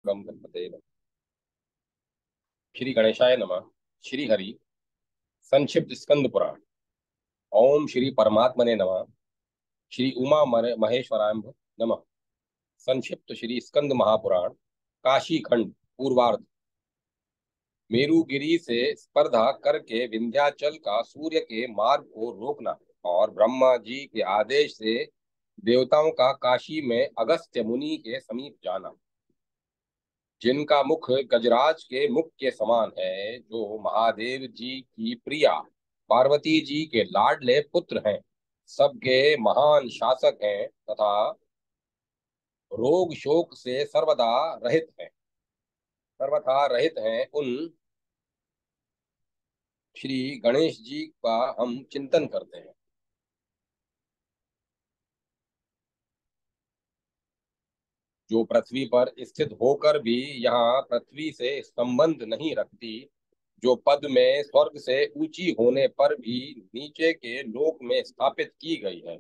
गम गणपते नमः। श्री गणेशाय नमः। श्री हरि। संक्षिप्त स्कंद पुराण। ओम श्री परमात्मने नमः। श्री उमा महेश्वराय नमः। संक्षिप्त श्री स्कंद महापुराण। काशी खंड पूर्वार्ध। मेरुगिरी से स्पर्धा करके विंध्याचल का सूर्य के मार्ग को रोकना और ब्रह्मा जी के आदेश से देवताओं का काशी में अगस्त्य मुनि के समीप जाना, जिनका मुख गजराज के मुख के समान है, जो महादेव जी की प्रिया पार्वती जी के लाडले पुत्र हैं, सबके महान शासक हैं तथा रोग शोक से सर्वथा रहित हैं, उन श्री गणेश जी का हम चिंतन करते हैं। जो पृथ्वी पर स्थित होकर भी यहाँ पृथ्वी से संबंध नहीं रखती, जो पद में स्वर्ग से ऊंची होने पर भी नीचे के लोक में स्थापित की गई है,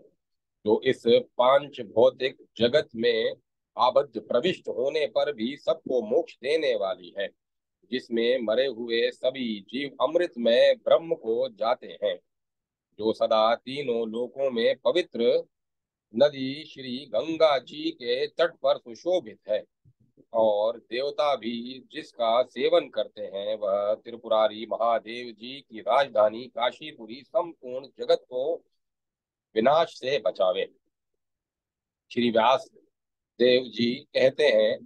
जो इस पांच भौतिक जगत में आबद्ध प्रविष्ट होने पर भी सबको मोक्ष देने वाली है, जिसमें मरे हुए सभी जीव अमृत में ब्रह्म को जाते हैं, जो सदा तीनों लोकों में पवित्र नदी श्री गंगा जी के तट पर सुशोभित है, और देवता भी जिसका सेवन करते हैं, वह त्रिपुरारी महादेव जी की राजधानी काशीपुरी संपूर्ण जगत को विनाश से बचावे। श्री व्यास देव जी कहते हैं,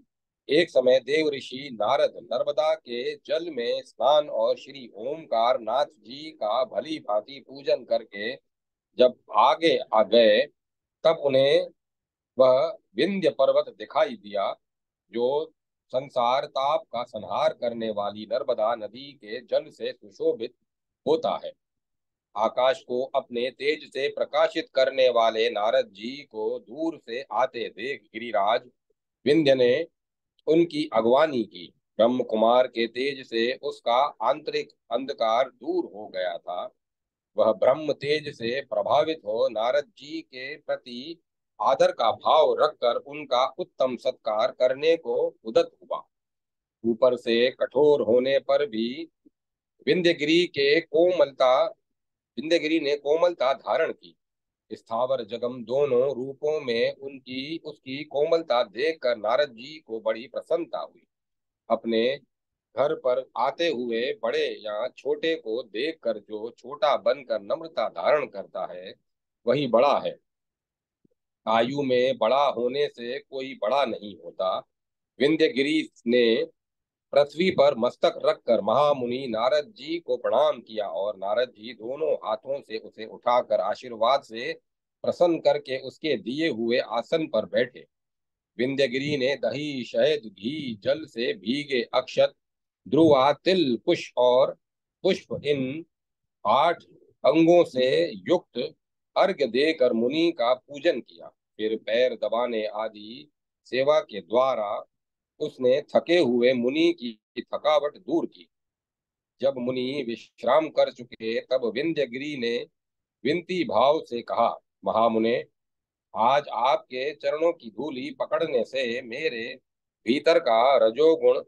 एक समय देव ऋषि नारद नर्मदा के जल में स्नान और श्री ओमकार नाथ जी का भली भांति पूजन करके जब आगे आ गए, तब उन्हें वह विंध्य पर्वत दिखाई दिया, जो संसार ताप का संहार करने वाली नर्मदा नदी के जल से सुशोभित होता है। आकाश को अपने तेज से प्रकाशित करने वाले नारद जी को दूर से आते देख गिरिराज विंध्य ने उनकी अगवानी की। ब्रह्म कुमार के तेज से उसका आंतरिक अंधकार दूर हो गया था। वह ब्रह्म तेज से प्रभावित हो नारद जी के प्रति आदर का भाव रखकर उनका उत्तम सत्कार करने को उदत हुआ। ऊपर से कठोर होने पर भी विंध्यगिरी के कोमलता विंध्यगिरी ने कोमलता धारण की। स्थावर जगम दोनों रूपों में उनकी उसकी कोमलता देखकर नारद जी को बड़ी प्रसन्नता हुई। अपने घर पर आते हुए बड़े या छोटे को देखकर जो छोटा बनकर नम्रता धारण करता है, वही बड़ा है। आयु में बड़ा होने से कोई बड़ा नहीं होता। विंध्यगिरी ने पृथ्वी पर मस्तक रखकर महामुनि नारद जी को प्रणाम किया, और नारद जी दोनों हाथों से उसे उठाकर आशीर्वाद से प्रसन्न करके उसके दिए हुए आसन पर बैठे। विंध्यगिरी ने दही शहद घी जल से भीगे अक्षत ध्रुवा तिल पुष्प और पुष्प इन 8 अंगों से युक्त अर्घ्य देकर मुनि का पूजन किया। फिर पैर दबाने आदि सेवा के द्वारा उसने थके हुए मुनि की थकावट दूर की। जब मुनि विश्राम कर चुके, तब विंध्यगिरि ने विनती भाव से कहा, महामुने, आज आपके चरणों की धूलि पकड़ने से मेरे भीतर का रजोगुण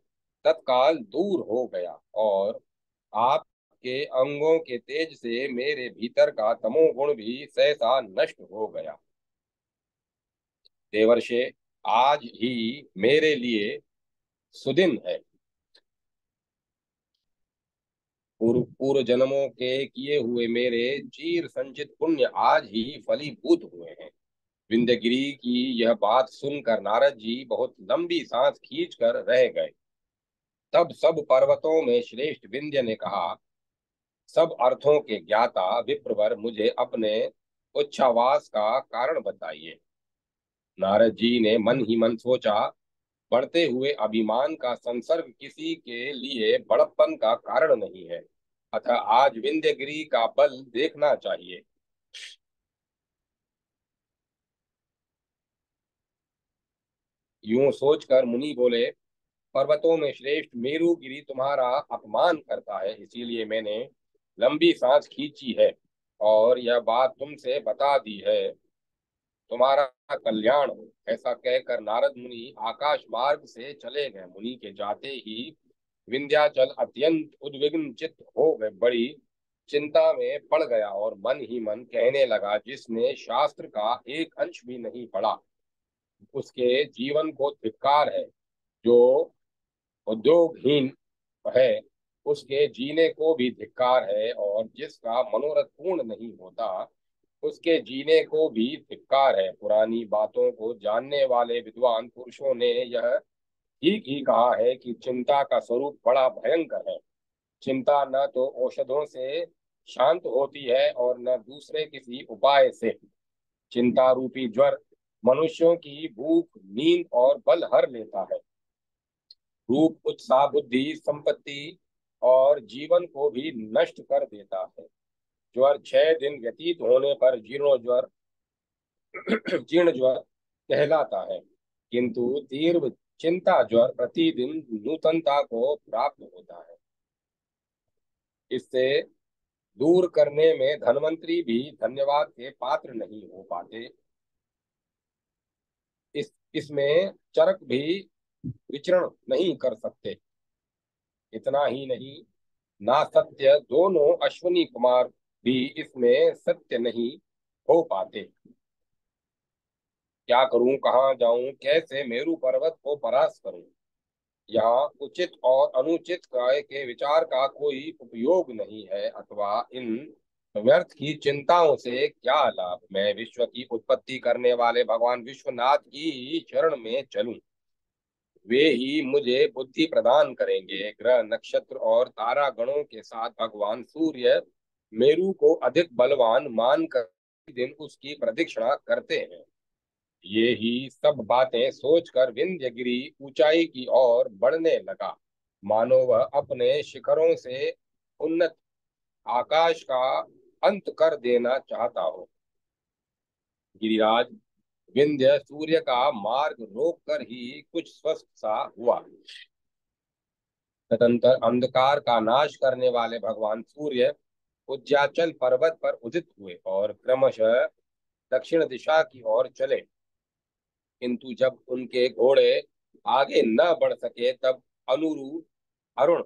तत्काल दूर हो गया, और आपके अंगों के तेज से मेरे भीतर का तमोगुण भी सहसा नष्ट हो गया। देवर्षे, आज ही मेरे लिए सुदिन है। पूर्व पूर्व जन्मों के किए हुए मेरे चीर संचित पुण्य आज ही फलीभूत हुए हैं। विंध्यगिरि की यह बात सुनकर नारद जी बहुत लंबी सांस खींचकर रह गए। तब सब पर्वतों में श्रेष्ठ विंध्य ने कहा, सब अर्थों के ज्ञाता विप्रवर, मुझे अपने उच्छ्वास का कारण बताइए। नारद जी ने मन ही मन सोचा, बढ़ते हुए अभिमान का संसर्ग किसी के लिए बड़प्पन का कारण नहीं है, अतः आज विंध्यगिरि का बल देखना चाहिए। यूं सोचकर मुनि बोले, पर्वतों में श्रेष्ठ मेरुगिरि तुम्हारा अपमान करता है, इसीलिए मैंने लंबी सांस खींची है और यह बात तुमसे बता दी है। तुम्हारा कल्याण हो। ऐसा कहकर नारद मुनि आकाश मार्ग से चले गए। मुनि के जाते ही विंध्याचल अत्यंत उद्विग्न चित्त हो गए, बड़ी चिंता में पड़ गया और मन ही मन कहने लगा, जिसने शास्त्र का एक अंश भी नहीं पढ़ा उसके जीवन को धिक्कार है। जो उद्योगहीन है उसके जीने को भी धिक्कार है, और जिसका मनोरथ पूर्ण नहीं होता उसके जीने को भी धिक्कार है। पुरानी बातों को जानने वाले विद्वान पुरुषों ने यह ठीक ही कहा है कि चिंता का स्वरूप बड़ा भयंकर है। चिंता न तो औषधों से शांत होती है और न दूसरे किसी उपाय से। चिंता रूपी ज्वर मनुष्यों की भूख, नींद और बल हर लेता है। रूप, उत्साह, बुद्धि, संपत्ति और जीवन को भी नष्ट कर देता है। ज्वर 6 दिन व्यतीत होने पर जीर्णोज्वर जीर्ण ज्वर कहलाता है, किंतु तीव्र चिंता ज्वर प्रतिदिन नूतनता को प्राप्त होता है। इससे दूर करने में धनवंतरी भी धन्यवाद के पात्र नहीं हो पाते। इसमें चरक भी विचरण नहीं कर सकते। इतना ही नहीं, ना सत्य दोनों अश्विनी कुमार भी इसमें सत्य नहीं हो पाते। क्या करूं, कहाँ जाऊं, कैसे मेरू पर्वत को परास्त करूं। यहाँ उचित और अनुचित के विचार का कोई उपयोग नहीं है, अथवा इन व्यर्थ की चिंताओं से क्या लाभ। मैं विश्व की उत्पत्ति करने वाले भगवान विश्वनाथ की शरण में चलूं। वे ही मुझे बुद्धि प्रदान करेंगे। ग्रह, नक्षत्र और तारा गणों के साथ भगवान सूर्य मेरू को अधिक बलवान मानकर दिन उसकी प्रदक्षिणा करते हैं। ये ही सब बातें सोचकर विंध्यगिरि ऊंचाई की ओर बढ़ने लगा, मानो वह अपने शिखरों से उन्नत आकाश का अंत कर देना चाहता हो। गिरिराज विंध्य सूर्य का मार्ग रोक कर ही कुछ स्वस्थ सा हुआ। तदंतर अंधकार का नाश करने वाले भगवान सूर्य उज्जाचल पर्वत पर उदित हुए और क्रमशः दक्षिण दिशा की ओर चले। किंतु जब उनके घोड़े आगे न बढ़ सके, तब अनुरु अरुण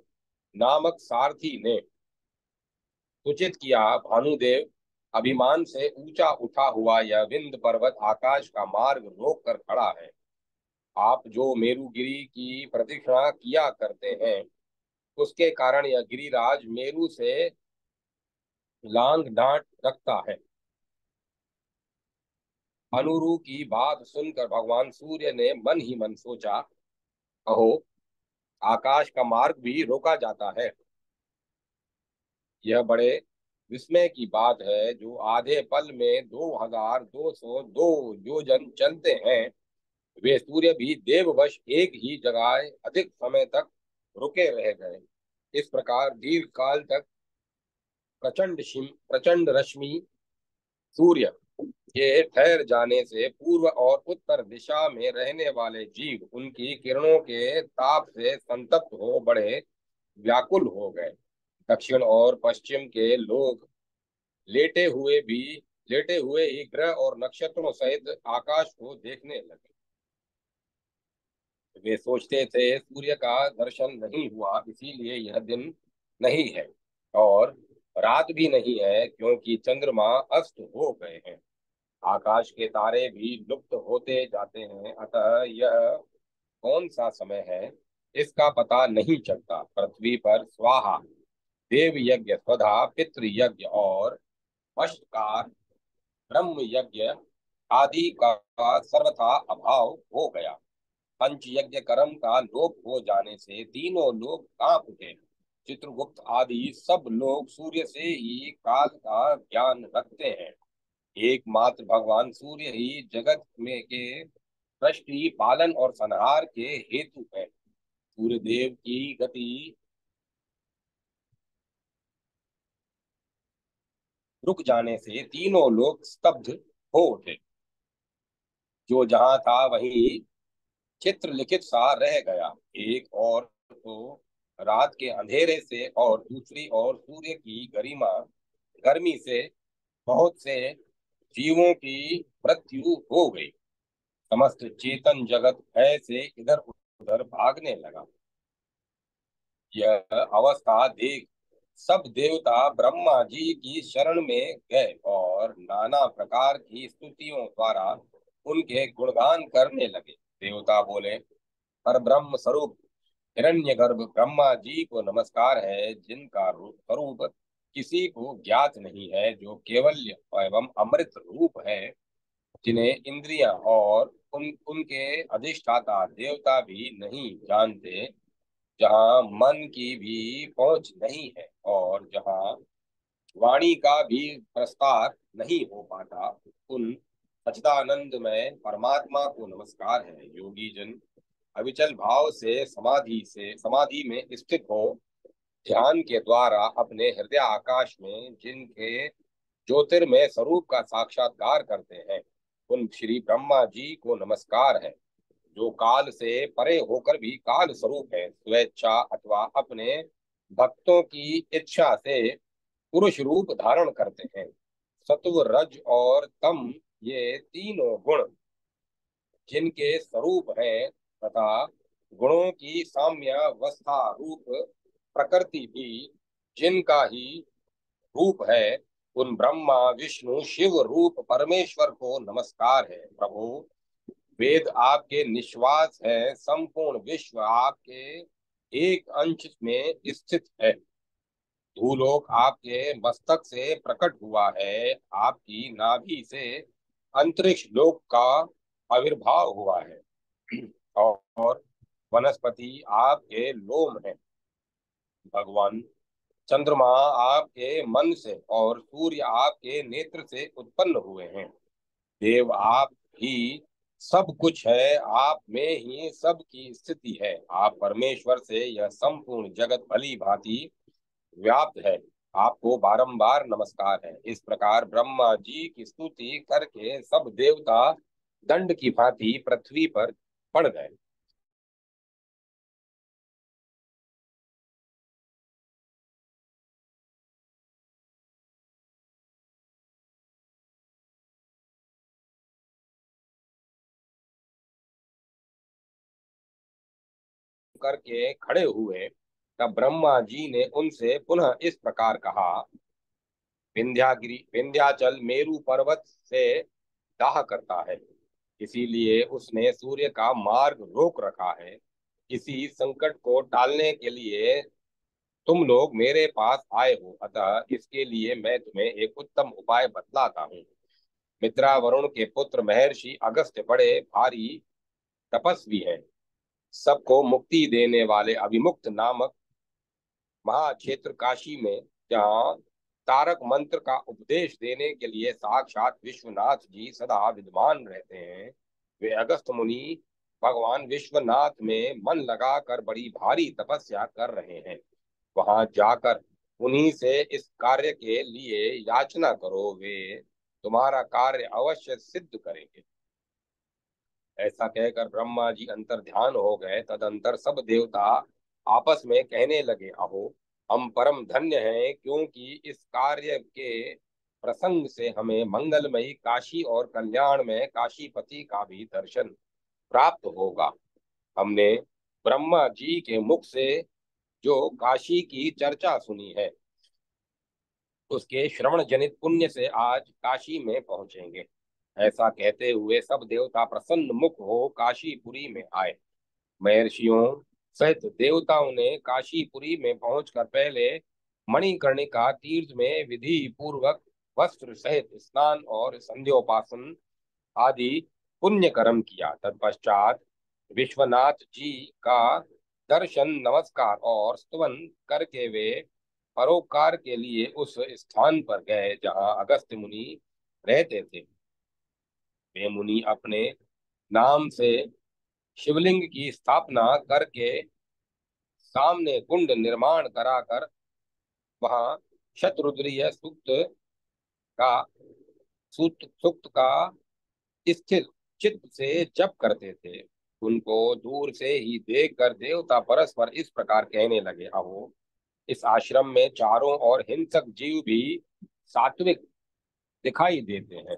नामक सारथी ने सूचित किया, भानुदेव, अभिमान से ऊंचा उठा हुआ यह विंध्य पर्वत आकाश का मार्ग रोक कर खड़ा है। आप जो मेरुगिरी की प्रदक्षिणा किया करते हैं, उसके कारण यह गिरिराज मेरु से लांग डांट रखता है। अनुरु की बात सुनकर भगवान सूर्य ने मन ही मन सोचा, अहो, आकाश का मार्ग भी रोका जाता है। यह बड़े विस्मय की बात है। जो आधे पल में 2202 योजन चलते हैं, वे सूर्य भी देववश एक ही जगह अधिक समय तक रुके रह गए। इस प्रकार दीर्घ काल तक प्रचंड रश्मि सूर्य के ठहर जाने से पूर्व और उत्तर दिशा में रहने वाले जीव उनकी किरणों के ताप से संतप्त हो बड़े व्याकुल हो गए। दक्षिण और पश्चिम के लोग लेटे हुए भी लेटे हुए ही ग्रह और नक्षत्रों सहित आकाश को देखने लगे। वे सोचते थे, सूर्य का दर्शन नहीं हुआ, इसीलिए यह दिन नहीं है और रात भी नहीं है, क्योंकि चंद्रमा अस्त हो गए हैं। आकाश के तारे भी लुप्त होते जाते हैं, अतः यह कौन सा समय है इसका पता नहीं चलता। पृथ्वी पर स्वाहा, देव यज्ञ, स्वधा, पितृ यज्ञ और अष्टकार ब्रह्म यज्ञ आदि का सर्वथा अभाव हो गया। पंच यज्ञ कर्म का लोप हो जाने से तीनों लोग कांप उठे। चित्रगुप्त आदि सब लोग सूर्य से ही काल का ज्ञान रखते हैं। एकमात्र भगवान सूर्य ही जगत में के सृष्टि, पालन और संहार के हेतु है। सूर्य देव की गति रुक जाने से तीनों लोग स्तब्ध हो उठे। जो जहां था वहीं चित्र लिखित सा रह गया। एक और तो रात के अंधेरे से और दूसरी ओर सूर्य की गरिमा गर्मी से बहुत से जीवों की मृत्यु हो गई। समस्त चेतन जगत भय से इधर उधर भागने लगा। यह अवस्था देख सब देवता ब्रह्मा जी की शरण में गए और नाना प्रकार की स्तुतियों द्वारा उनके गुणगान करने लगे। देवता बोले, पर ब्रह्म स्वरूप हिरण्यगर्भ ब्रह्मा जी को नमस्कार है, जिनका स्वरूप किसी को ज्ञात नहीं है, जो केवल्य एवं अमृत रूप है, जिन्हें इंद्रियां और उनके अधिष्ठाता देवता भी नहीं जानते, जहाँ मन की भी पहुंच नहीं है और जहाँ वाणी का भी प्रस्तार नहीं हो पाता, उन सच्चिदानंद में परमात्मा को नमस्कार है। योगी जन अविचल भाव से समाधि में स्थित हो ध्यान के द्वारा अपने हृदय आकाश में जिनके ज्योतिर्मय स्वरूप का साक्षात्कार करते हैं, उन श्री ब्रह्मा जी को नमस्कार है, जो काल से परे होकर भी काल स्वरूप है, स्वेच्छा अथवा अपने भक्तों की इच्छा से पुरुष रूप धारण करते हैं। सत्व रज और तम, ये तीनों गुण जिनके स्वरूप हैं, तथा गुणों की साम्यावस्था रूप प्रकृति भी जिनका ही रूप है, उन ब्रह्मा विष्णु शिव रूप परमेश्वर को नमस्कार है। प्रभु, वेद आपके निश्वास है, संपूर्ण विश्व आपके एक अंश में स्थित है। भूलोक आपके मस्तक से प्रकट हुआ है, आपकी नाभि से अंतरिक्ष लोक का आविर्भाव हुआ है। और वनस्पति आपके लोम है। भगवान चंद्रमा आपके मन से और सूर्य आपके नेत्र से उत्पन्न हुए हैं। देव आप ही सब कुछ है, आप में ही सब की स्थिति है। आप परमेश्वर से यह संपूर्ण जगत भली भांति व्याप्त है। आपको बारंबार नमस्कार है। इस प्रकार ब्रह्मा जी की स्तुति करके सब देवता दंड की भांति पृथ्वी पर पड़ गए। करके खड़े हुए, तब ब्रह्मा जी ने उनसे पुनः इस प्रकार कहा, विंध्यागिरी विंध्याचल मेरु पर्वत से दाह करता है, इसीलिए उसने सूर्य का मार्ग रोक रखा है। इसी संकट को टालने के लिए तुम लोग मेरे पास आए हो, अतः इसके लिए मैं तुम्हें एक उत्तम उपाय बतलाता हूँ। मित्रा वरुण के पुत्र महर्षि अगस्त्य बड़े भारी तपस्वी हैं। सबको मुक्ति देने वाले अभिमुक्त नामक महाक्षेत्र काशी में, जहाँ तारक मंत्र का उपदेश देने के लिए साक्षात विश्वनाथ जी सदा विद्वान रहते हैं, वे अगस्त मुनि भगवान विश्वनाथ में मन लगाकर बड़ी भारी तपस्या कर रहे हैं। वहां जाकर उन्हीं से इस कार्य के लिए याचना करो, वे तुम्हारा कार्य अवश्य सिद्ध करेंगे। ऐसा कहकर ब्रह्मा जी अंतर ध्यान हो गए। तदंतर सब देवता आपस में कहने लगे, अहो, हम परम धन्य हैं, क्योंकि इस कार्य के प्रसंग से हमें मंगलमयी काशी और कल्याण में काशीपति का भी दर्शन प्राप्त होगा। हमने ब्रह्मा जी के मुख से जो काशी की चर्चा सुनी है, उसके श्रवण जनित पुण्य से आज काशी में पहुंचेंगे। ऐसा कहते हुए सब देवता प्रसन्न मुख हो काशीपुरी में आए। महर्षियों सहित देवताओं ने काशीपुरी में पहुंचकर पहले मणिकर्णिका तीर्थ में विधि पूर्वक वस्त्र सहित स्नान और संध्योपासन आदि पुण्य कर्म किया। तत्पश्चात विश्वनाथ जी का दर्शन नमस्कार और स्तवन करके वे परोपकार के लिए उस स्थान पर गए जहाँ अगस्त्य मुनि रहते थे। वे मुनि अपने नाम से शिवलिंग की स्थापना करके सामने कुंड निर्माण कराकर वहां शतरुद्रीय का सूक्त का स्थिर चित्त से जप करते थे। उनको दूर से ही देखकर देवता परस्पर इस प्रकार कहने लगे, अहो, इस आश्रम में चारों ओर हिंसक जीव भी सात्विक दिखाई देते हैं।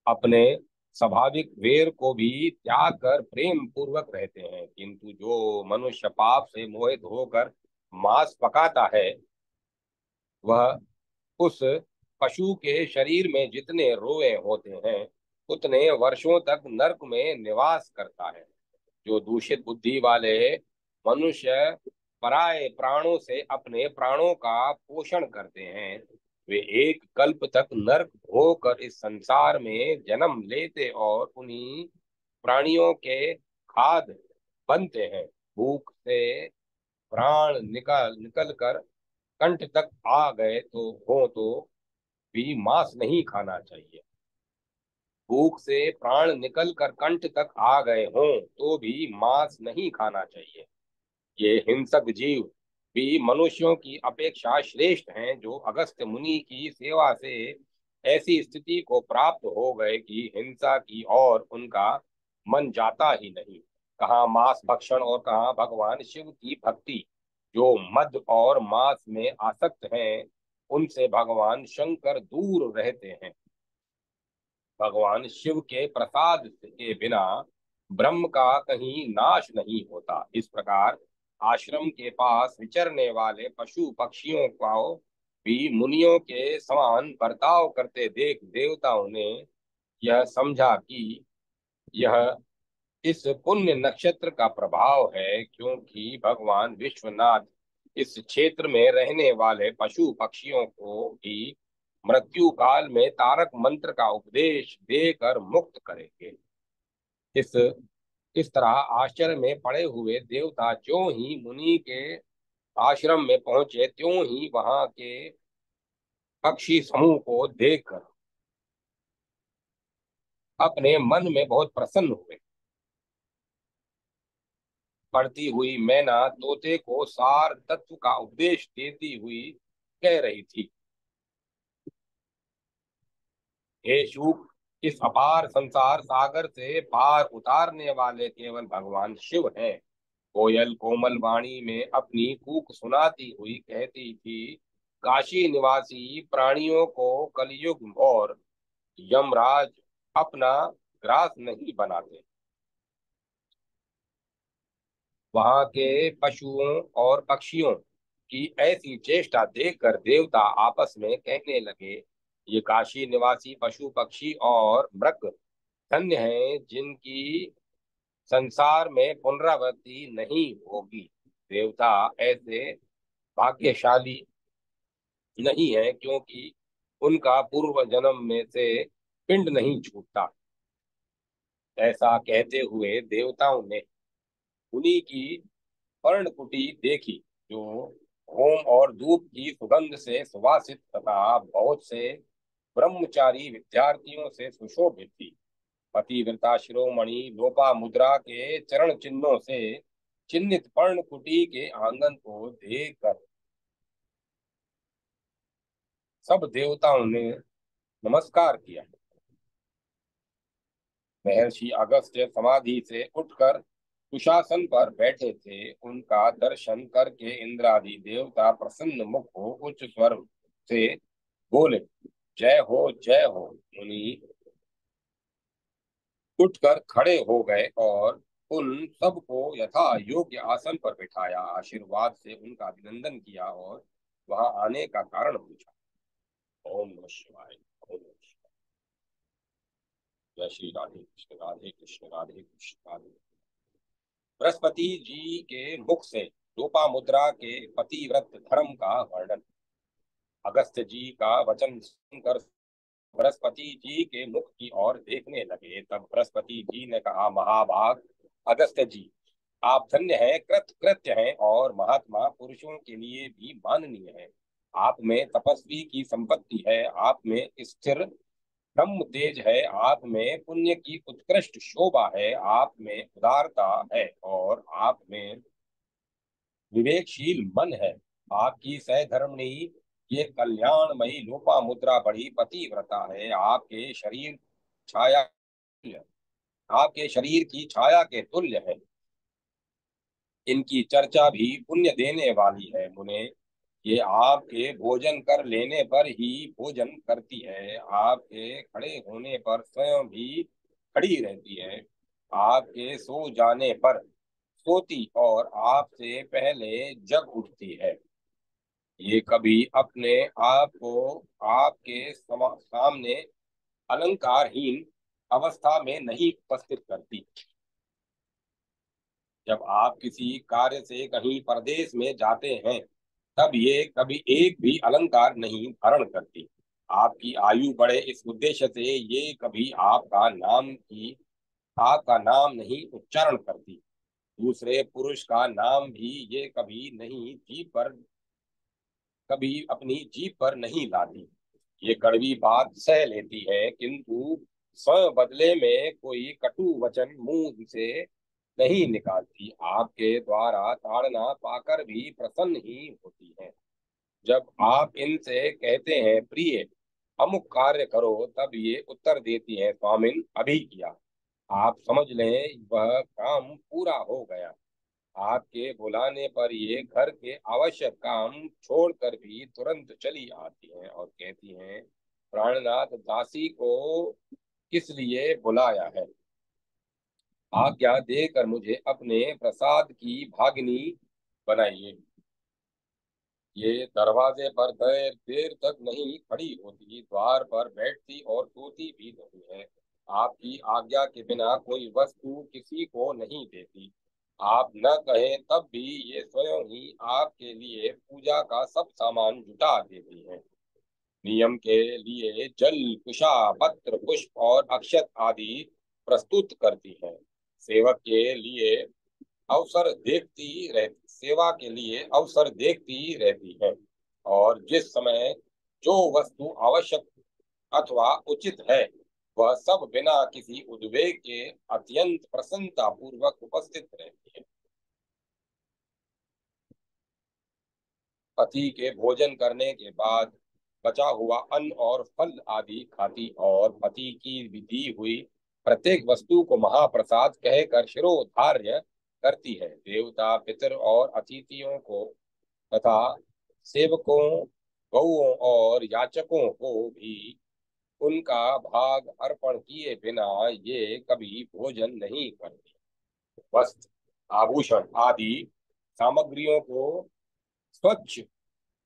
अपने स्वाभाविक वेर को भी त्याग कर प्रेम पूर्वक रहते हैं। किंतु जो मनुष्य पाप से मोहित होकर मांस पकाता है, वह उस पशु के शरीर में जितने रोए होते हैं उतने वर्षों तक नरक में निवास करता है। जो दूषित बुद्धि वाले मनुष्य पराये प्राणों से अपने प्राणों का पोषण करते हैं, वे एक कल्प तक नरक भोगकर इस संसार में जन्म लेते और उन्हीं प्राणियों के खाद बनते हैं। भूख से प्राण निकल निकल कर कंठ तक आ गए तो भी मांस नहीं खाना चाहिए। भूख से प्राण निकल कर कंठ तक आ गए हों तो भी मांस नहीं खाना चाहिए। ये हिंसक जीव भी मनुष्यों की अपेक्षा श्रेष्ठ हैं, जो अगस्त्य मुनि की सेवा से ऐसी स्थिति को प्राप्त हो गए कि हिंसा की और उनका मन जाता ही नहीं। कहाँ मांस भक्षण और कहाँ भगवान शिव की भक्ति। जो मद और मांस में आसक्त हैं, उनसे भगवान शंकर दूर रहते हैं। भगवान शिव के प्रसाद के बिना ब्रह्म का कहीं नाश नहीं होता। इस प्रकार आश्रम के पास विचरने वाले पशु पक्षियों को भी मुनियों के समान बर्ताव करते देख देवताओं ने यह समझा कि यह इस पुण्य नक्षत्र का प्रभाव है, क्योंकि भगवान विश्वनाथ इस क्षेत्र में रहने वाले पशु पक्षियों को भी मृत्यु काल में तारक मंत्र का उपदेश देकर मुक्त करेंगे। इस इस तरह आश्चर्य में पड़े हुए देवता ज्यों ही मुनि के आश्रम में पहुंचे, त्यों ही वहां के पक्षी समूह को देखकर अपने मन में बहुत प्रसन्न हुए। पढ़ती हुई मैना तोते को सार तत्व का उपदेश देती हुई कह रही थी, हे शुक, इस अपार संसार सागर से पार उतारने वाले केवल भगवान शिव हैं। कोयल कोमल वाणी में अपनी कूक सुनाती हुई कहती थी, काशी निवासी प्राणियों को कलयुग और यमराज अपना ग्रास नहीं बनाते। वहां के पशुओं और पक्षियों की ऐसी चेष्टा देखकर देवता आपस में कहने लगे, ये काशी निवासी पशु पक्षी और मृग धन्य हैं, जिनकी संसार में पुनरावृत्ति नहीं होगी। देवता ऐसे भाग्यशाली नहीं है, क्योंकि उनका पूर्व जन्म में से पिंड नहीं छूटता। ऐसा कहते हुए देवताओं ने मुनि की पर्णकुटी देखी, जो होम और धूप की सुगंध से सुवासित तथा बहुत से ब्रह्मचारी विद्यार्थियों से सुशोभित थी। पतिव्रता शिरोमणि लोपा मुद्रा के चरण चिन्हों से चिन्हित पर्णकुटी के आंगन को देखकर सब देवताओं ने नमस्कार किया। महर्षि अगस्त्य समाधि से उठकर कुशासन पर बैठे थे। उनका दर्शन करके इंद्रादि देवता प्रसन्न मुख हो उच्च स्वर से बोले, जय हो। मुनि उठकर खड़े हो गए और उन सबको यथा योग्य आसन पर बिठाया। आशीर्वाद से उनका अभिनंदन किया और वहां आने का कारण पूछा। ओम नमः शिवाय। ओम नमः शिवाय। जय श्री राधे कृष्ण राधे कृष्ण राधे कृष्ण राधे। बृहस्पति जी के मुख से लोपा मुद्रा के पतिव्रत धर्म का वर्णन। अगस्त्य जी का वचन सुनकर बृहस्पति जी के मुख की ओर देखने लगे। तब बृहस्पति जी ने कहा, महाभाग अगस्त्य जी, आप धन्य हैं, कृत्य हैं और महात्मा पुरुषों के लिए भी माननीय हैं। आप में तपस्वी की संपत्ति है, आप में स्थिर ब्रह्म तेज है, आप में पुण्य की उत्कृष्ट शोभा है, आप में उदारता है और आप में विवेकशील मन है। आपकी सहधर्मिणी ये कल्याणमयी लोपा मुद्रा बड़ी पतिव्रता है। छाया आपके शरीर की छाया के तुल्य है। इनकी चर्चा भी पुण्य देने वाली है। मुने, ये आपके भोजन कर लेने पर ही भोजन करती है, आपके खड़े होने पर स्वयं भी खड़ी रहती है, आपके सो जाने पर सोती और आपसे पहले जग उठती है। ये कभी अपने आप को आपके सामने अलंकारहीन अवस्था में नहीं उपस्थित करती। जब आप किसी कार्य से कहीं परदेश में जाते हैं, तब ये कभी एक भी अलंकार नहीं धारण करती। आपकी आयु बढ़े इस उद्देश्य से ये कभी आपका नाम नहीं उच्चारण करती। दूसरे पुरुष का नाम भी ये कभी अपनी जीभ पर नहीं लाती। ये कड़वी बात सह लेती है, किंतु स्वयं बदले में कोई कटु वचन मुंह से नहीं निकालती। आपके द्वारा ताड़ना पाकर भी प्रसन्न ही होती है। जब आप इनसे कहते हैं, प्रिय अमुक कार्य करो, तब ये उत्तर देती है, स्वामिन अभी किया। आप समझ लें वह काम पूरा हो गया। आपके बुलाने पर ये घर के आवश्यक काम छोड़कर भी तुरंत चली आती हैं और कहती हैं, प्राणनाथ दासी को किस लिए बुलाया है? आज्ञा देकर मुझे अपने प्रसाद की भागिनी बनाइए। ये दरवाजे पर देर देर तक नहीं खड़ी होती, द्वार पर बैठती और सोती भी नहीं है। आपकी आज्ञा के बिना कोई वस्तु किसी को नहीं देती। आप न कहें तब भी ये स्वयं ही आपके लिए पूजा का सब सामान जुटा देती है। नियम के लिए जल, कुशा, पत्र, पुष्प और अक्षत आदि प्रस्तुत करती है। सेवक के लिए सेवा के लिए अवसर देखती रहती है, और जिस समय जो वस्तु आवश्यक अथवा उचित है, वह सब बिना किसी उद्वेग के अत्यंत प्रसन्नता पूर्वक उपस्थित रहती है। पति के भोजन करने के बाद बचा हुआ अन्न और फल आदि खाती और पति की दी हुई प्रत्येक वस्तु को महाप्रसाद कहकर शिरोधार्य करती है। देवता, पितर और अतिथियों को तथा सेवकों, गौओं और याचकों को भी उनका भाग अर्पण किए बिना ये कभी भोजन नहीं करती। वस्त्र, आभूषण आदि सामग्रियों को स्वच्छ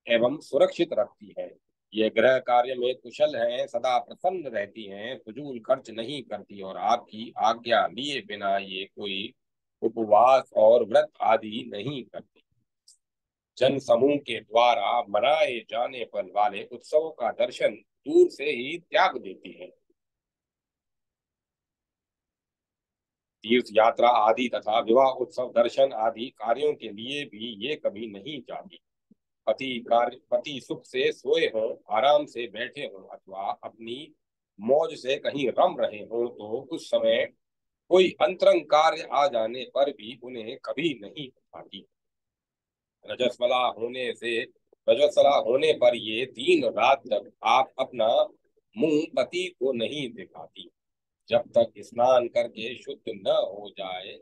एवं सुरक्षित रखती है। ये गृह कार्य में कुशल हैं, सदा प्रसन्न रहती हैं, फजूल खर्च नहीं करती और आपकी आज्ञा लिए बिना ये कोई उपवास और व्रत आदि नहीं करती। जन समूह के द्वारा मनाए जाने पर वाले उत्सवों का दर्शन दूर से ही त्याग देती है। तीर्थ यात्रा आदि तथा विवाह उत्सव दर्शन आदि कार्यों के लिए भी ये कभी नहीं जाती। पति सुख से सोए हों, आराम से बैठे हों अथवा अपनी मौज से कहीं रम रहे हों, तो उस समय कोई अंतरंग कार्य आ जाने पर भी उन्हें कभी नहीं उठाती। रजस्वला होने से रजस्वला होने पर ये दिन रात तक आप अपना मुंह पति को नहीं दिखाती। जब तक स्नान करके शुद्ध न हो जाए,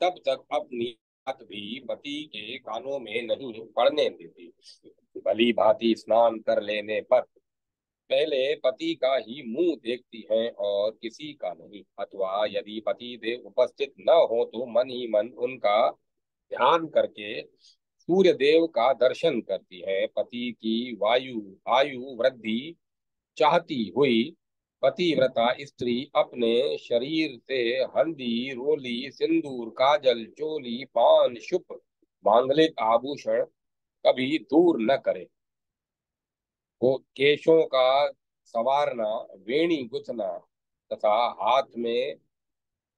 तब तक अपनी बात भी पति के कानों में नहीं पड़ने देती। भली भांति स्नान कर लेने पर पहले पति का ही मुंह देखती हैं और किसी का नहीं, अथवा यदि पति देव उपस्थित न हो तो मन ही मन उनका ध्यान करके सूर्य देव का दर्शन करती है। पति की आयु वृद्धि चाहती हुई पतिव्रता स्त्री अपने शरीर से हल्दी, रोली, सिंदूर, काजल, चोली, पान, शुभ मांगलिक आभूषण कभी दूर न करे। को केशों का संवारना, वेणी गुथना तथा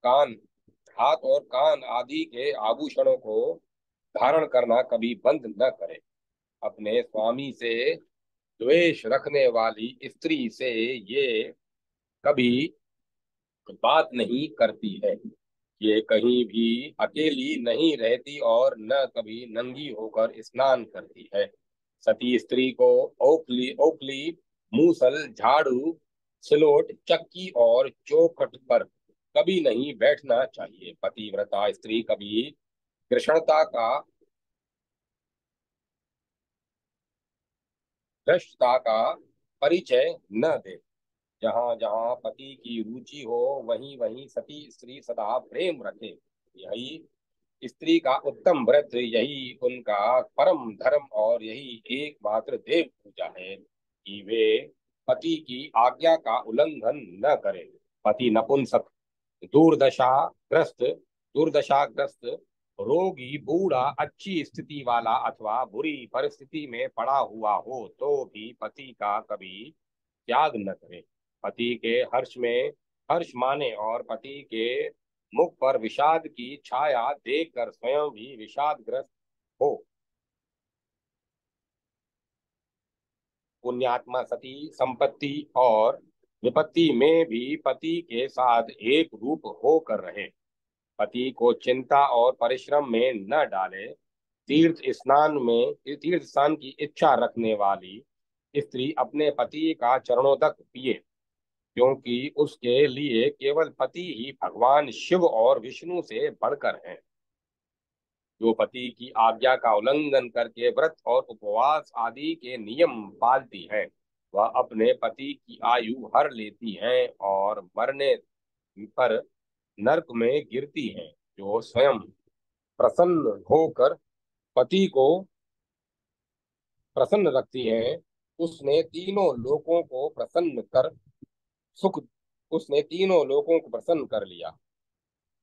कान हाथ और कान आदि के आभूषणों को धारण करना कभी बंद न करे। अपने स्वामी से द्वेष रखने वाली स्त्री से ये कभी बात नहीं करती है। ये कहीं भी अकेली नहीं रहती और न कभी नंगी होकर स्नान करती है। सती स्त्री को ओखली ओखली, मूसल, झाड़ू, सिलोट, चक्की और चौखट पर कभी नहीं बैठना चाहिए। पतिव्रता स्त्री कभी कृष्णता का भ्रष्टता का परिचय न दे। जहाँ जहाँ पति की रुचि हो वहीं वहीं सती स्त्री सदा प्रेम रखे। यही स्त्री का उत्तम व्रत, यही उनका परम धर्म और यही एकमात्र देव पूजा है कि वे पति की आज्ञा का उल्लंघन न करें। पति नपुंसक, दुर्दशाग्रस्त दुर्दशाग्रस्त, रोगी, बूढ़ा, अच्छी स्थिति वाला अथवा बुरी परिस्थिति में पड़ा हुआ हो तो भी पति का कभी त्याग न करे। पति के हर्ष में हर्ष माने और पति के मुख पर विषाद की छाया देखकर स्वयं भी विषादग्रस्त हो। पुण्यात्मा सती संपत्ति और विपत्ति में भी पति के साथ एक रूप होकर रहे। पति को चिंता और परिश्रम में न डाले। तीर्थ स्नान की इच्छा रखने वाली स्त्री अपने पति का चरणोदक पिए, क्योंकि उसके लिए केवल पति ही भगवान शिव और विष्णु से बढ़कर हैं। जो पति की आज्ञा का उल्लंघन करके व्रत और उपवास आदि के नियम पालती है, वह अपने पति की आयु हर लेती हैं और मरने पर नरक में गिरती हैं। जो स्वयं प्रसन्न होकर पति को प्रसन्न रखती हैं, उसने तीनों लोकों को प्रसन्न कर सुख उसने तीनों लोकों को प्रसन्न कर लिया।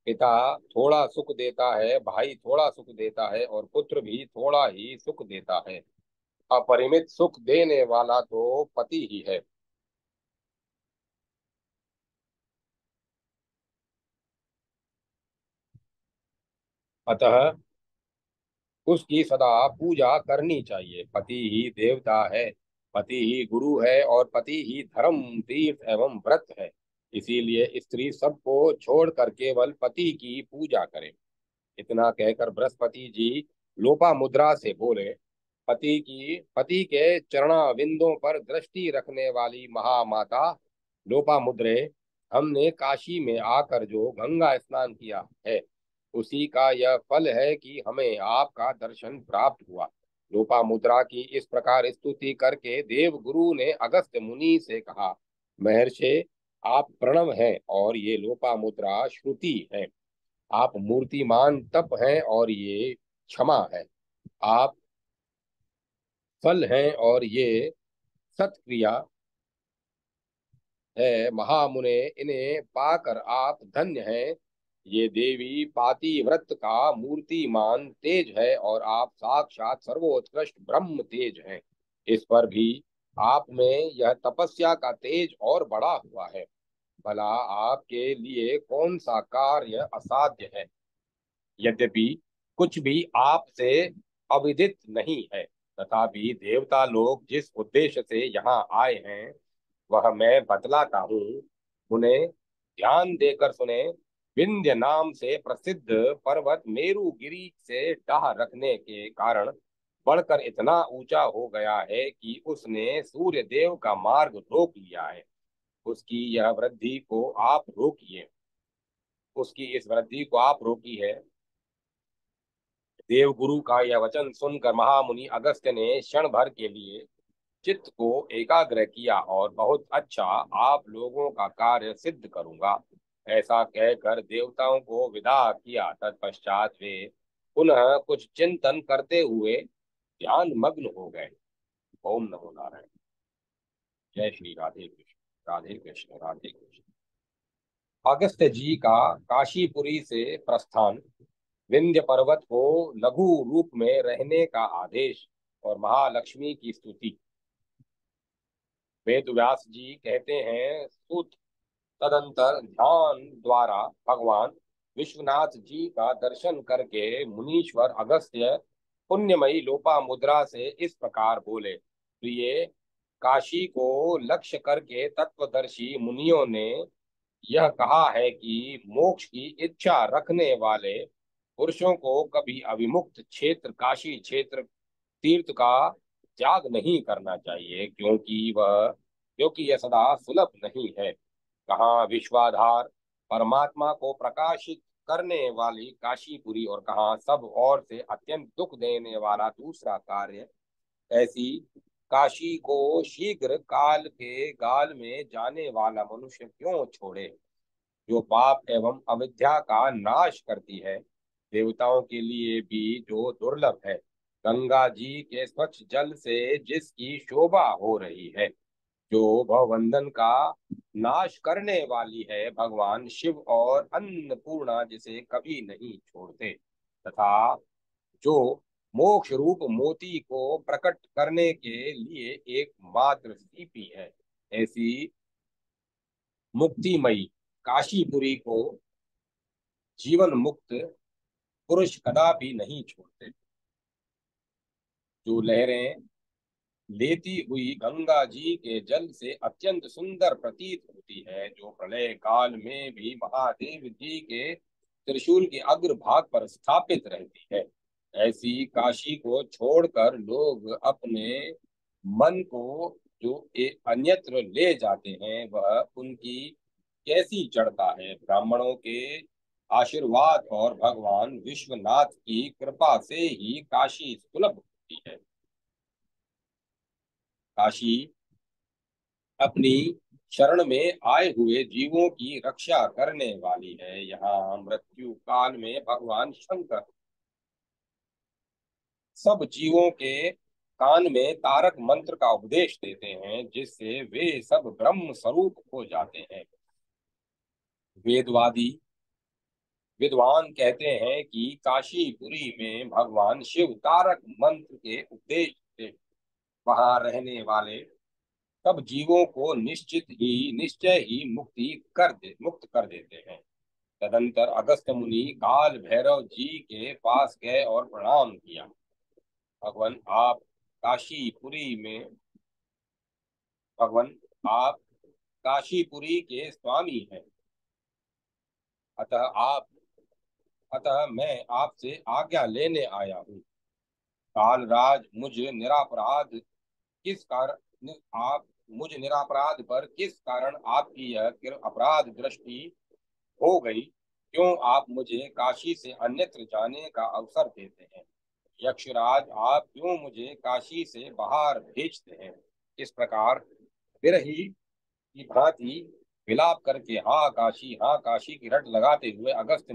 पिता थोड़ा सुख देता है, भाई थोड़ा सुख देता है और पुत्र भी थोड़ा ही सुख देता है। अपरिमित सुख देने वाला तो पति ही है। अतः उसकी सदा पूजा करनी चाहिए। पति ही देवता है, पति ही गुरु है और पति ही धर्म, तीर्थ एवं व्रत है। इसीलिए स्त्री सबको छोड़कर केवल पति की पूजा करे। इतना कहकर बृहस्पति जी लोपा मुद्रा से बोले, पति के चरणाविंदों पर दृष्टि रखने वाली महामाता लोपा मुद्रे, हमने काशी में आकर जो गंगा स्नान किया है उसी का यह फल है कि हमें आपका दर्शन प्राप्त हुआ। लोपा मुद्रा की इस प्रकार स्तुति करके देव गुरु ने अगस्त्य मुनि से कहा, महर्षि, आप प्रणव हैं और ये लोपा मुद्रा श्रुति है। आप मूर्तिमान तप हैं और ये क्षमा है। आप फल हैं और ये सत्क्रिया है। महामुने, इन्हें पाकर आप धन्य हैं। ये देवी पातिव्रत का मूर्तिमान तेज है और आप साक्षात सर्वोत्कृष्ट ब्रह्म तेज हैं। इस पर भी आप में यह तपस्या का तेज और बढ़ा हुआ है। भला आपके लिए कौन सा कार्य असाध्य है? यद्यपि कुछ भी आपसे अविदित नहीं है, तथापि देवता लोग जिस उद्देश्य से यहाँ आए हैं वह मैं बतलाता हूँ। उन्हें ध्यान देकर सुने। विंध्य नाम से प्रसिद्ध पर्वत मेरुगिरी से डाह रखने के कारण बढ़कर इतना ऊंचा हो गया है कि उसने सूर्य देव का मार्ग रोक लिया है। उसकी यह वृद्धि को आप रोकिए उसकी इस वृद्धि को आप रोकी है। देवगुरु का यह वचन सुनकर महामुनि अगस्त्य ने क्षण भर के लिए चित्त को एकाग्र किया और बहुत अच्छा, आप लोगों का कार्य सिद्ध करूंगा, ऐसा कहकर देवताओं को विदा किया। तत्पश्चात वे पुनः कुछ चिंतन करते हुए ध्यान मग्न हो गए। ओम नमो नारायण। जय श्री राधे कृष्ण, राधे कृष्ण, राधे कृष्ण। अगस्त्य जी का काशीपुरी से प्रस्थान, विंध्य पर्वत को लघु रूप में रहने का आदेश और महालक्ष्मी की स्तुति। वेद व्यास जी कहते हैं, सुत तदंतर ध्यान द्वारा भगवान विश्वनाथ जी का दर्शन करके मुनीश्वर अगस्त्य पुण्यमयी लोपा मुद्रा से इस प्रकार बोले, प्रिय, काशी को लक्ष्य करके तत्वदर्शी मुनियों ने यह कहा है कि मोक्ष की इच्छा रखने वाले पुरुषों को कभी अविमुक्त क्षेत्र काशी क्षेत्र तीर्थ का त्याग नहीं करना चाहिए, क्योंकि यह सदा सुलभ नहीं है। कहाँ विश्वाधार परमात्मा को प्रकाशित करने वाली काशीपुरी और कहाँ सब ओर से अत्यंत दुख देने वाला दूसरा कार्य। ऐसी काशी को शीघ्र काल के गाल में जाने वाला मनुष्य क्यों छोड़े, जो पाप एवं अविद्या का नाश करती है, देवताओं के लिए भी जो दुर्लभ है। गंगा जी के स्वच्छ जल से जिसकी शोभा हो रही है, जो भवबंधन का नाश करने वाली है, भगवान शिव और अन्नपूर्णा जिसे कभी नहीं छोड़ते, तथा जो मोक्ष रूप मोती को प्रकट करने के लिए एकमात्र सीपी है, ऐसी मुक्तिमयी काशीपुरी को जीवन मुक्त पुरुष कदापि नहीं छोड़ते। जो लहरें लेती हुई गंगा जी के जल से अत्यंत सुंदर प्रतीत होती है, जो प्रलय काल में भी महादेव जी के त्रिशूल के अग्रभाग पर स्थापित रहती है, ऐसी काशी को छोड़कर लोग अपने मन को जो अन्यत्र ले जाते हैं, वह उनकी कैसी जड़ता है। ब्राह्मणों के आशीर्वाद और भगवान विश्वनाथ की कृपा से ही काशी सुलभ होती है। काशी अपनी शरण में आए हुए जीवों की रक्षा करने वाली है। यहाँ मृत्यु काल में भगवान शंकर सब जीवों के कान में तारक मंत्र का उपदेश देते हैं, जिससे वे सब ब्रह्म स्वरूप हो जाते हैं। वेदवादी विद्वान कहते हैं कि काशीपुरी में भगवान शिव तारक मंत्र के उपदेश से वहां रहने वाले सब जीवों को निश्चय ही मुक्त कर देते हैं। तदंतर अगस्त मुनि काल भैरव जी के पास गए और प्रणाम किया। भगवान आप काशीपुरी में भगवान आप काशीपुरी के स्वामी हैं, अतः आप अतः मैं आपसे आज्ञा लेने आया हूँ। कालराज आप मुझ निरापराध पर किस कारण आपकी यह अपराध दृष्टि हो गई, क्यों आप मुझे काशी से अन्यत्र जाने का अवसर देते हैं। यक्षराज आप क्यों मुझे काशी से बाहर भेजते हैं। इस प्रकार विरही की भांति विलाप करके हाँ काशी की रट लगाते हुए अगस्त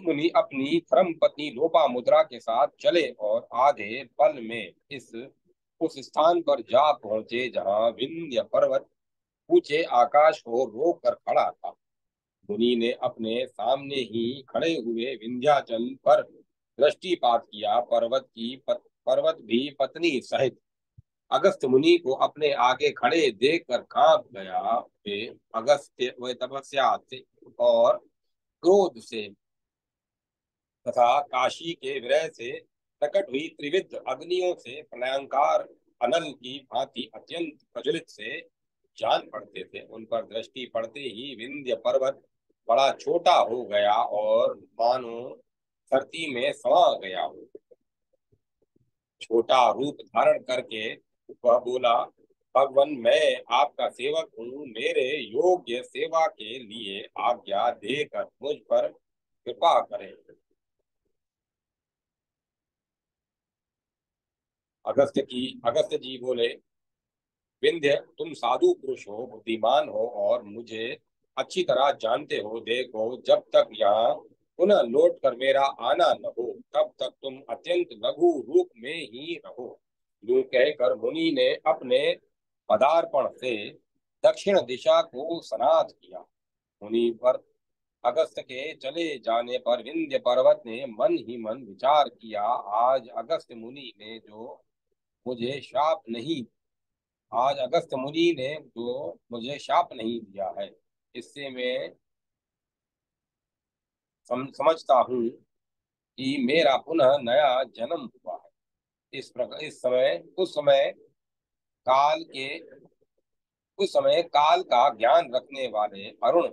मुनि अपनी धर्म पत्नी लोपामुद्रा के साथ चले और आधे पल में इस उस स्थान पर जा पहुंचे जहां विंध्य पर्वत ऊंचे आकाश को रोक कर खड़ा था। मुनि ने अपने सामने ही खड़े हुए विंध्याचल पर दृष्टिपात किया। पर्वत भी पत्नी सहित अगस्त मुनि को अपने आगे खड़े देखकर कांप गया। वे तपस्या से और क्रोध से तथा काशी के विरह से प्रकट हुई त्रिविध अग्नियों से प्रलयंकार अनल की भांति अत्यंत प्रज्वलित से जान पड़ते थे। उन पर दृष्टि पड़ते ही विंध्य पर्वत बड़ा छोटा हो गया और मानो धरती में समा गया हो। छोटा रूप धारण करके वह बोला, भगवान मैं आपका सेवक हूँ, मेरे योग्य सेवा के लिए आज्ञा देकर मुझ पर कृपा करें। अगस्त जी बोले, विंध्य तुम साधु पुरुष हो, बुद्धिमान हो और मुझे अच्छी तरह जानते हो। देखो जब तक यहाँ पुनः लौट कर मेरा आना न हो, तब तक तुम अत्यंत लघु रूप में ही रहो। यूं कहकर मुनि ने अपने पदार्पण से दक्षिण दिशा को स्नात किया। मुनि पर अगस्त के चले जाने पर विंध्य पर्वत ने मन ही मन विचार किया, आज अगस्त मुनि ने जो मुझे शाप नहीं आज अगस्त मुनि ने जो मुझे शाप नहीं दिया है, इससे मैं समझता हूँ कि मेरा पुनः नया जन्म हुआ है। काल के उस समय काल का ज्ञान रखने वाले अरुण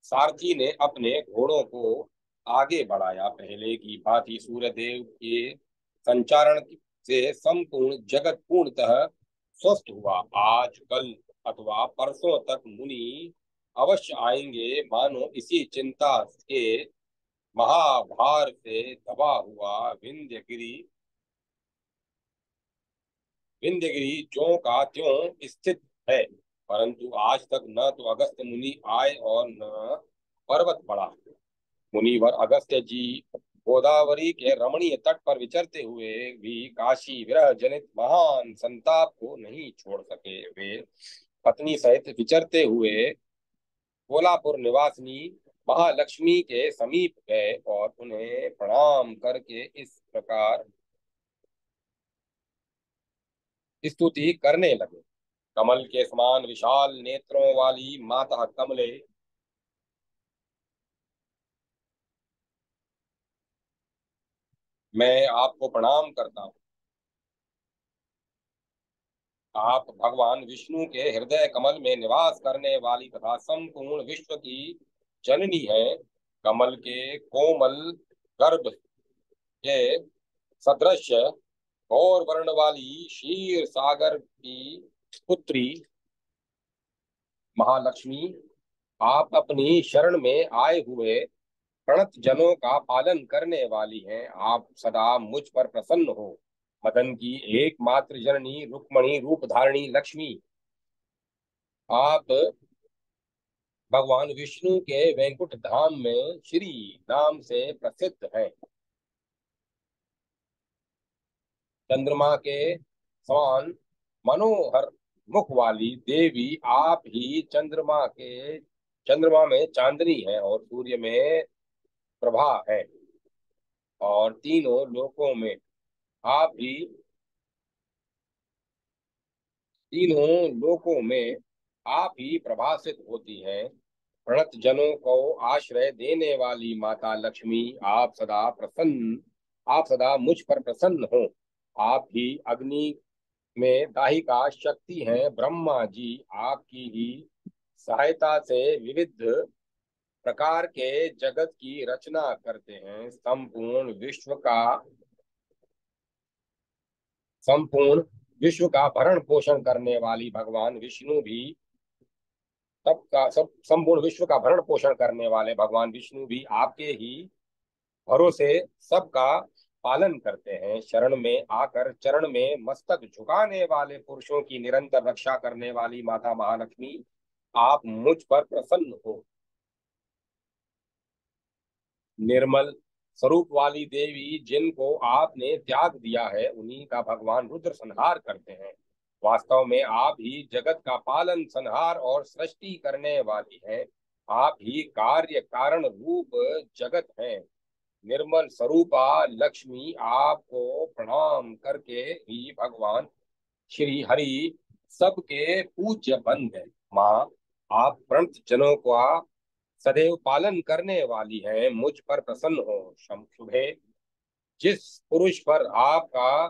सारथी ने अपने घोड़ों को आगे बढ़ाया। पहले की भांति सूर्यदेव के संचारण से संपूर्ण जगत पूर्णतः स्वस्थ हुआ। आज कल अथवा परसों तक मुनि अवश्य आएंगे। मानो इसी चिंता के महाभार से दबा हुआ विंध्यगिरि विंध्यगिरि ज्यों का त्यों स्थित है, परंतु आज तक न तो अगस्त्य मुनि आए और न पर्वत बढ़ा। मुनिवर अगस्त्य जी गोदावरी के रमणीय तट पर विचरते हुए भी काशी विरह जनित महान संताप को नहीं छोड़ सके। वे पत्नी सहित विचरते हुए कोल्हापुर निवासिनी महालक्ष्मी के समीप गए और उन्हें प्रणाम करके इस प्रकार स्तुति करने लगे। कमल के समान विशाल नेत्रों वाली माता कमले, मैं आपको प्रणाम करता हूँ। आप भगवान विष्णु के हृदय कमल में निवास करने वाली तथा संपूर्ण विश्व की जननी है। कमल के कोमल गर्भ के सदृश गौर वर्ण वाली क्षीर सागर की पुत्री महालक्ष्मी, आप अपनी शरण में आए हुए प्रणत जनों का पालन करने वाली हैं। आप सदा मुझ पर प्रसन्न हो। मदन की एकमात्र जननी रुक्मणी रूप धारिणी लक्ष्मी, आप भगवान विष्णु के वैकुंठ धाम में श्री नाम से प्रसिद्ध हैं। चंद्रमा के समान मनोहर मुख वाली देवी, आप ही चंद्रमा में चांदनी है और सूर्य में प्रभा है, और आप ही तीनों लोकों में आप ही प्रभासित होती हैं। प्रणत जनों को आश्रय देने वाली माता लक्ष्मी, आप सदा मुझ पर प्रसन्न हो। आप ही अग्नि में दाहिका शक्ति हैं। ब्रह्मा जी आपकी ही सहायता से विविध प्रकार के जगत की रचना करते हैं। संपूर्ण विश्व का भरण पोषण करने वाली भगवान विष्णु भी सबका सब संपूर्ण विश्व का भरण पोषण करने वाले भगवान विष्णु भी आपके ही भरोसे सबका पालन करते हैं। शरण में आकर चरण में मस्तक झुकाने वाले पुरुषों की निरंतर रक्षा करने वाली माता महालक्ष्मी, आप मुझ पर प्रसन्न हो। निर्मल स्वरूप वाली देवी, जिनको आपने त्याग दिया है, उन्हीं का भगवान रुद्र संहार करते हैं। वास्तव में आप ही जगत का पालन संहार और सृष्टि करने वाली हैं। आप ही कार्य कारण रूप जगत हैं। निर्मल स्वरूपा लक्ष्मी, आपको प्रणाम करके ही भगवान श्री हरि सबके पूज्य बन गए। माँ, आप प्रणत जनों का सदैव पालन करने वाली हैं। मुझ पर प्रसन्न हो। शुभे, जिस पुरुष पर आपका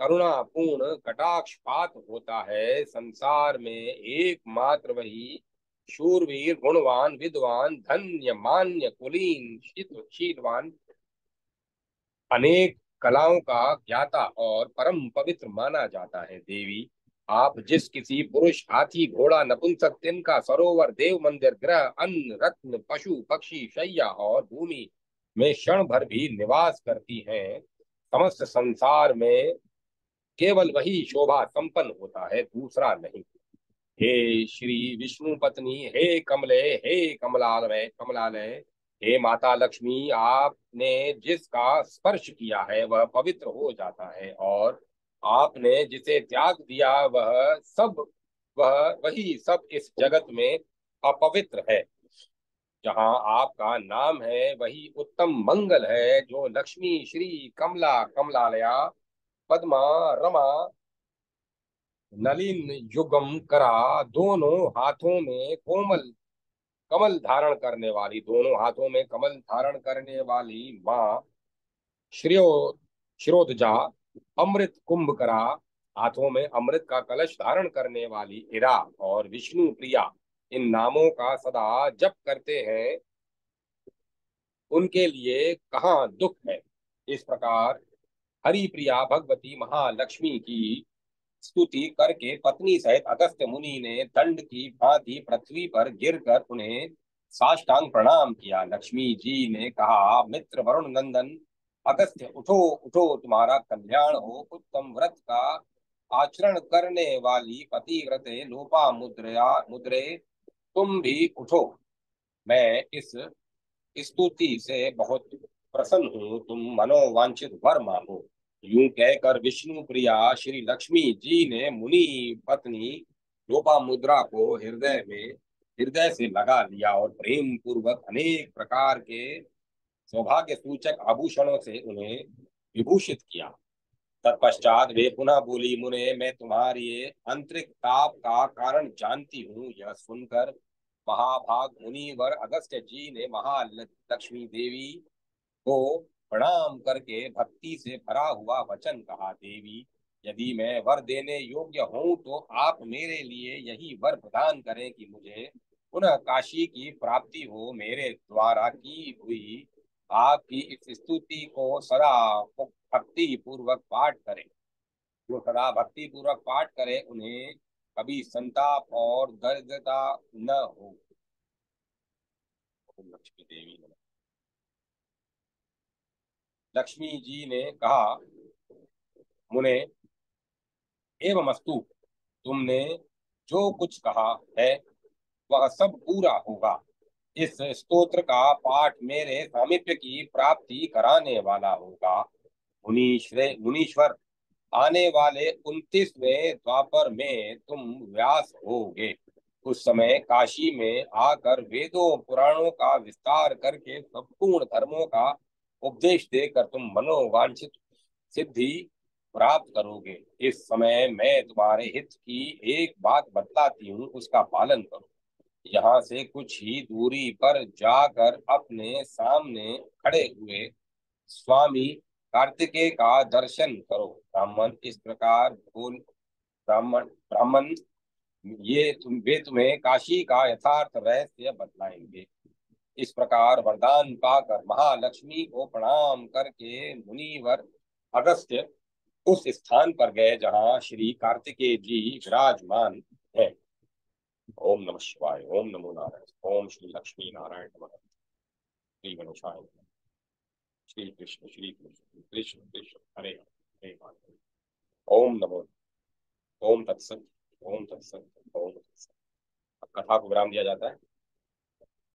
करुणापूर्ण कटाक्षपात होता है, संसार में एकमात्र वही शूरवीर, गुणवान, विद्वान, धन्य, मान्य, कुलीन, शीलवान, अनेक कलाओं का ज्ञाता और परम पवित्र माना जाता है। देवी, आप जिस किसी पुरुष, हाथी, घोड़ा, नपुंसक, तिनका, सरोवर, देव मंदिर, ग्रह, अन्न, रत्न, पशु, पक्षी, शैया और भूमि में क्षण भर भी निवास करती हैं, समस्त संसार में केवल वही शोभा संपन्न होता है, दूसरा नहीं। हे श्री विष्णु पत्नी, हे कमले, हे कमलालय कमलालय, हे माता लक्ष्मी, आपने जिसका स्पर्श किया है वह पवित्र हो जाता है, और आपने जिसे त्याग दिया वह वही सब इस जगत में अपवित्र है। जहाँ आपका नाम है वही उत्तम मंगल है। जो लक्ष्मी श्री कमला कमलालया पद्मा रमा नलिन युगम करा, दोनों हाथों में कमल धारण करने वाली माँ श्रियो शिरोधजा, अमृत कुंभ करा, हाथों में अमृत का कलश धारण करने वाली इरा और विष्णु प्रिया, इन नामों का सदा जप करते हैं, उनके लिए कहाँ दुख है। इस प्रकार हरि प्रिया भगवती महालक्ष्मी की स्तुति करके पत्नी सहित अगस्त्य मुनि ने दंड की भांति पृथ्वी पर गिरकर उन्हें साष्टांग प्रणाम किया। लक्ष्मी जी ने कहा, मित्र वरुण नंदन अगस्त्य, उठो उठो, तुम्हारा कल्याण हो। उत्तम व्रत का आचरण करने वाली पतिव्रते लोपा मुद्रया मुद्रे, तुम भी उठो। मैं इस स्तुति से बहुत प्रसन्न हूँ, तुम मनोवांछित वर मांगो। यूं कहकर विष्णु प्रिया श्री लक्ष्मी जी ने मुनि पत्नी लोपामुद्रा को हृदय से लगा लिया और प्रेम पूर्वक अनेक प्रकार के सौभाग्य सूचक आभूषणों से उन्हें विभूषित किया। तत्पश्चात वे पुनः बोली, मुने मैं तुम्हारी आंतरिक ताप का कारण जानती हूँ। यह सुनकर महाभाग मुनिवर अगस्त्य जी ने महालक्ष्मी देवी को प्रणाम करके भक्ति से भरा हुआ वचन कहा, देवी यदि मैं वर देने योग्य हूँ तो आप मेरे लिए यही वर प्रदान करें कि मुझे पुनः काशी की प्राप्ति हो। मेरे द्वारा की हुई आपकी इस स्तुति को सदा भक्ति पूर्वक पाठ करें। जो सदा भक्ति पूर्वक पाठ करे उन्हें कभी संताप और दरिद्रता न हो। ओम लक्ष्मी देवी नमः। लक्ष्मी जी ने कहा, मुने एवमस्तु, तुमने जो कुछ कहा है वह सब पूरा होगा। इस स्तोत्र का पाठ मेरे सामीप्य की प्राप्ति कराने वाला होगा। मुनीश्वर, आने वाले 29वें द्वापर में तुम व्यास होगे। उस समय काशी में आकर वेदों पुराणों का विस्तार करके संपूर्ण धर्मों का उपदेश देकर तुम मनोवांछित सिद्धि प्राप्त करोगे। इस समय मैं तुम्हारे हित की एक बात बतलाती हूँ, उसका पालन करो। यहाँ से कुछ ही दूरी पर जाकर अपने सामने खड़े हुए स्वामी कार्तिकेय का दर्शन करो। ब्राह्मण इस प्रकार बोल ब्राह्मण ब्राह्मण वे तुम्हें काशी का यथार्थ रहस्य बतलाएंगे। इस प्रकार वरदान पाकर महालक्ष्मी को प्रणाम करके मुनिवर अगस्त्य उस स्थान पर गए जहाँ श्री कार्तिकेय जी विराजमान है। ओम नमः शिवाय, ओम नमो नारायण, ओम श्री लक्ष्मी नारायण नमः। श्री गणेशाय नमः। श्री कृष्ण श्री कृष्ण कृष्ण कृष्ण हरे हरे हरे। ओम नमो। ओम तत्सत। ओम तत्सत। ओम तत्सत। अब कथा को विराम दिया जाता है।